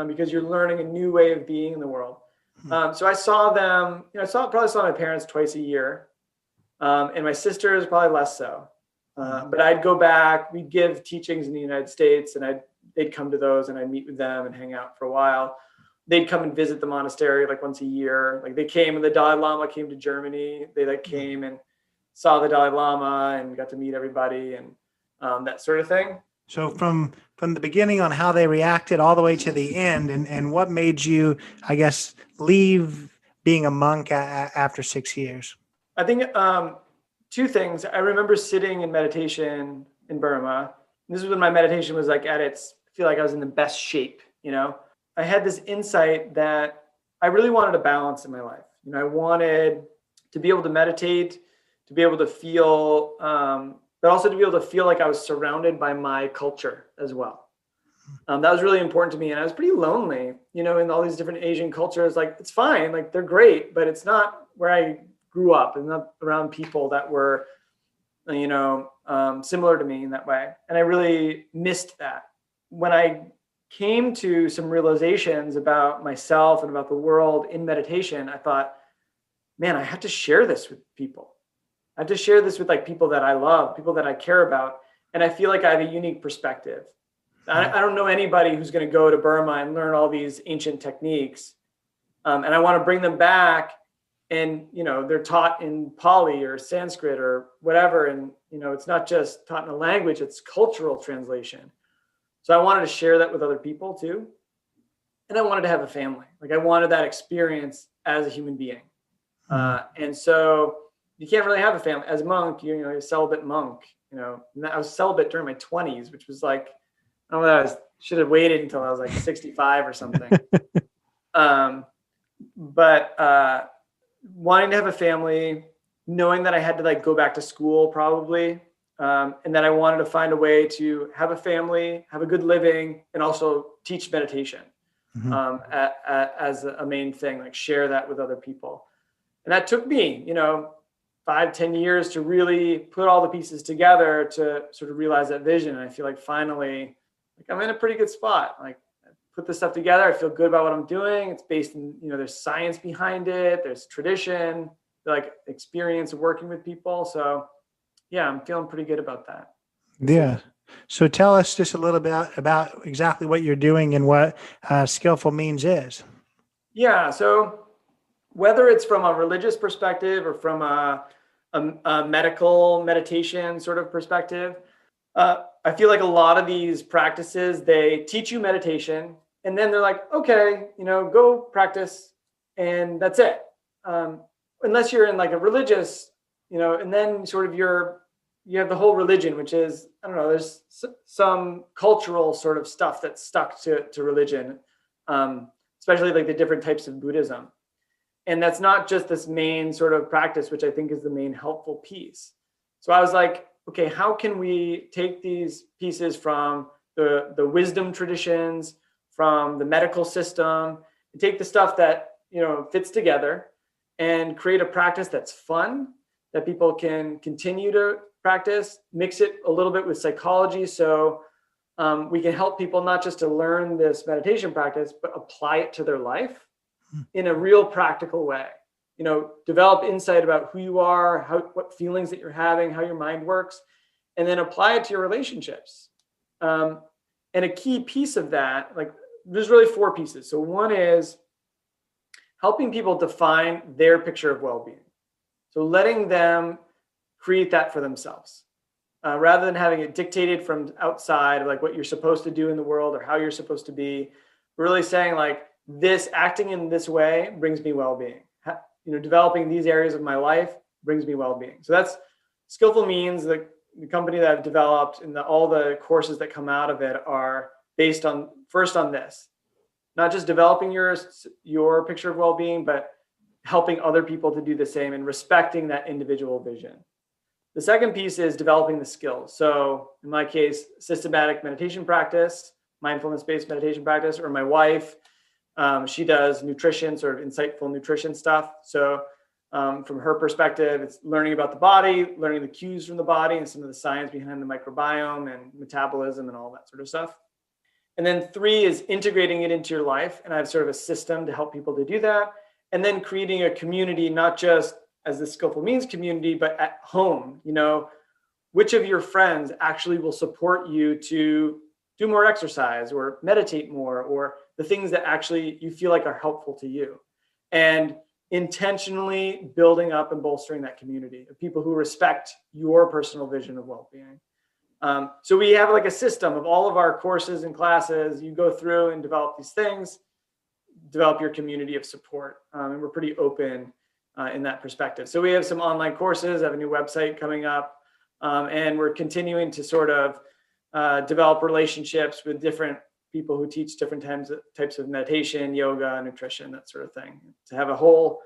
because you're learning a new way of being in the world. So I saw them, probably saw my parents twice a year, and my sisters probably less so. But I'd go back, we'd give teachings in the United States, and they'd come to those, and I'd meet with them and hang out for a while. They'd come and visit the monastery once a year. They came, and the Dalai Lama came to Germany. They came and saw the Dalai Lama and got to meet everybody, and that sort of thing. So from the beginning on how they reacted all the way to the end, and what made you, I guess, leave being a monk after 6 years? I think 2 things. I remember sitting in meditation in Burma. This is when my meditation was I feel like I was in the best shape, I had this insight that I really wanted a balance in my life. I wanted to be able to meditate, to be able to feel, but also to be able to feel like I was surrounded by my culture as well. That was really important to me. And I was pretty lonely, in all these different Asian cultures. It's fine, they're great, but it's not where I grew up, and not around people that were, similar to me in that way. And I really missed that. When I came to some realizations about myself and about the world in meditation, I thought, man, I have to share this with people. I have to share this with people that I love, people that I care about. And I feel like I have a unique perspective. I don't know anybody who's going to go to Burma and learn all these ancient techniques. And I want to bring them back, and, they're taught in Pali or Sanskrit or whatever. And, it's not just taught in a language, it's cultural translation. So I wanted to share that with other people too. And I wanted to have a family. I wanted that experience as a human being. And so you can't really have a family as a monk, you're a celibate monk. And I was celibate during my 20s, which was like, I don't know, I should have waited until I was like 65 or something. But wanting to have a family, knowing that I had to like go back to school probably, and that I wanted to find a way to have a family, have a good living, and also teach meditation as a main thing, like share that with other people. And that took me, 5-10 years to really put all the pieces together to sort of realize that vision. And I feel like finally, like I'm in a pretty good spot. Like I put this stuff together. I feel good about what I'm doing. It's based in, there's science behind it. There's tradition, like experience of working with people. So yeah, I'm feeling pretty good about that. Yeah. So tell us just a little bit about exactly what you're doing and what Skillful Means is. Yeah. So whether it's from a religious perspective or from a medical meditation sort of perspective, I feel like a lot of these practices, they teach you meditation and then they're like, okay, go practice and that's it. Unless you're in like a religious, and then sort of you have the whole religion, which is, I don't know, there's some cultural sort of stuff that's stuck to religion, especially like the different types of Buddhism. And that's not just this main sort of practice, which I think is the main helpful piece. So I was like, okay, how can we take these pieces from the wisdom traditions, from the medical system, and take the stuff that, fits together and create a practice that's fun, that people can continue to practice, mix it a little bit with psychology. So we can help people not just to learn this meditation practice, but apply it to their life in a real practical way. Develop insight about who you are, what feelings that you're having, how your mind works, and then apply it to your relationships. And a key piece of that, like there's really 4 pieces. So one is helping people define their picture of well-being. So letting them create that for themselves, rather than having it dictated from outside, like what you're supposed to do in the world or how you're supposed to be. Really saying like, this acting in this way brings me well-being. Developing these areas of my life brings me well-being. So that's Skillful Means, the company that I've developed, and all the courses that come out of it are based on this, not just developing your picture of well-being, but helping other people to do the same and respecting that individual vision. The second piece is developing the skills. So in my case, systematic meditation practice, mindfulness-based meditation practice, or my wife, she does nutrition, sort of insightful nutrition stuff. So from her perspective, it's learning about the body, learning the cues from the body and some of the science behind the microbiome and metabolism and all that sort of stuff. And then 3 is integrating it into your life. And I have sort of a system to help people to do that. And then creating a community, not just as the Skillful Means community, but at home. Which of your friends actually will support you to do more exercise or meditate more, or the things that actually you feel like are helpful to you, and intentionally building up and bolstering that community of people who respect your personal vision of well-being. So we have like a system of all of our courses and classes. You go through and develop these things, develop your community of support. And we're pretty open in that perspective. So we have some online courses, I have a new website coming up, and we're continuing to sort of develop relationships with different people who teach different types of meditation, yoga, nutrition, that sort of thing, to have a whole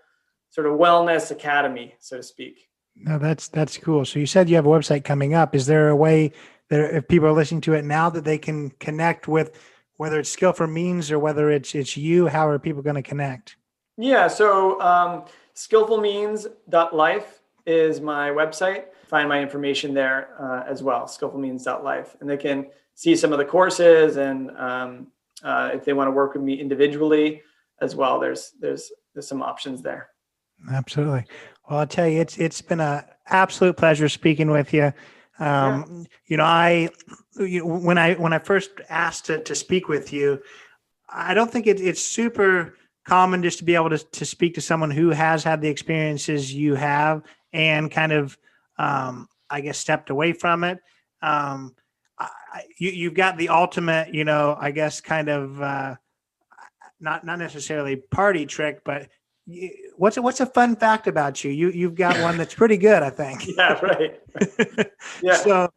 sort of wellness academy, so to speak. No, that's cool. So you said you have a website coming up. Is there a way that if people are listening to it now that they can connect with, whether it's Skillful Means or whether it's you, how are people going to connect? Yeah. So skillfulmeans.life is my website. Find my information there as well, skillfulmeans.life. And they can see some of the courses, and if they want to work with me individually as well, there's some options there. Absolutely. Well, I'll tell you, it's been an absolute pleasure speaking with you. When I first asked to speak with you, I don't think it's super common just to be able to speak to someone who has had the experiences you have and kind of, I guess, stepped away from it. You've got the ultimate, I guess, kind of not necessarily party trick, but what's a fun fact about you? You've got one that's pretty good, I think. Yeah, right. Yeah.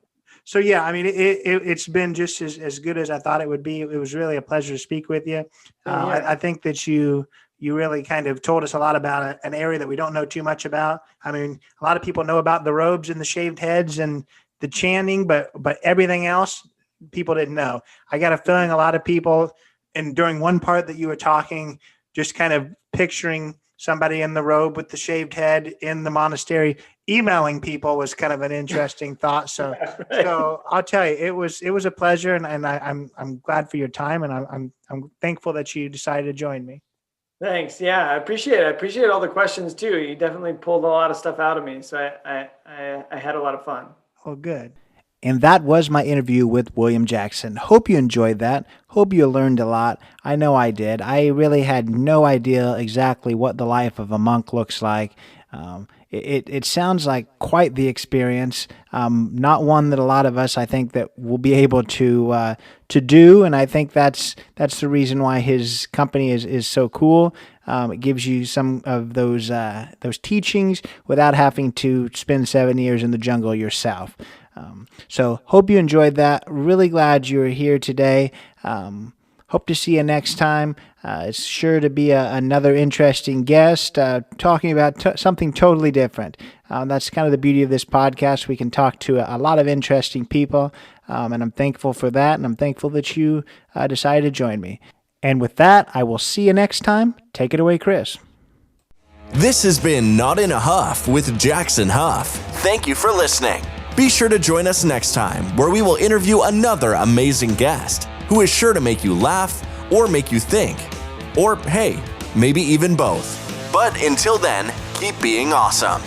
So yeah, I mean, it's been just as good as I thought it would be. It was really a pleasure to speak with you. I think that you really kind of told us a lot about an area that we don't know too much about. I mean, a lot of people know about the robes and the shaved heads and the chanting, but everything else people didn't know. I got a feeling a lot of people, and during one part that you were talking, just kind of picturing somebody in the robe with the shaved head in the monastery emailing people was kind of an interesting thought. So, so I'll tell you, it was a pleasure, and I'm glad for your time, and I'm thankful that you decided to join me. Thanks. Yeah, I appreciate it. I appreciate all the questions too. You definitely pulled a lot of stuff out of me, so I had a lot of fun. Well, good. And that was my interview with William Jackson. Hope you enjoyed that. Hope you learned a lot. I know I did. I really had no idea exactly what the life of a monk looks like. It sounds like quite the experience. Not one that a lot of us, I think, that will be able to do. And I think that's the reason why his company is so cool. It gives you some of those teachings without having to spend 7 years in the jungle yourself. So hope you enjoyed that. Really glad you were here today. Hope to see you next time. It's sure to be another interesting guest talking about something totally different. That's kind of the beauty of this podcast. We can talk to a lot of interesting people, and I'm thankful for that, and I'm thankful that you decided to join me. And with that, I will see you next time. Take it away, Chris. This has been Not in a Huff with Jackson Huff. Thank you for listening. Be sure to join us next time, where we will interview another amazing guest who is sure to make you laugh or make you think. Or, hey, maybe even both. But until then, keep being awesome.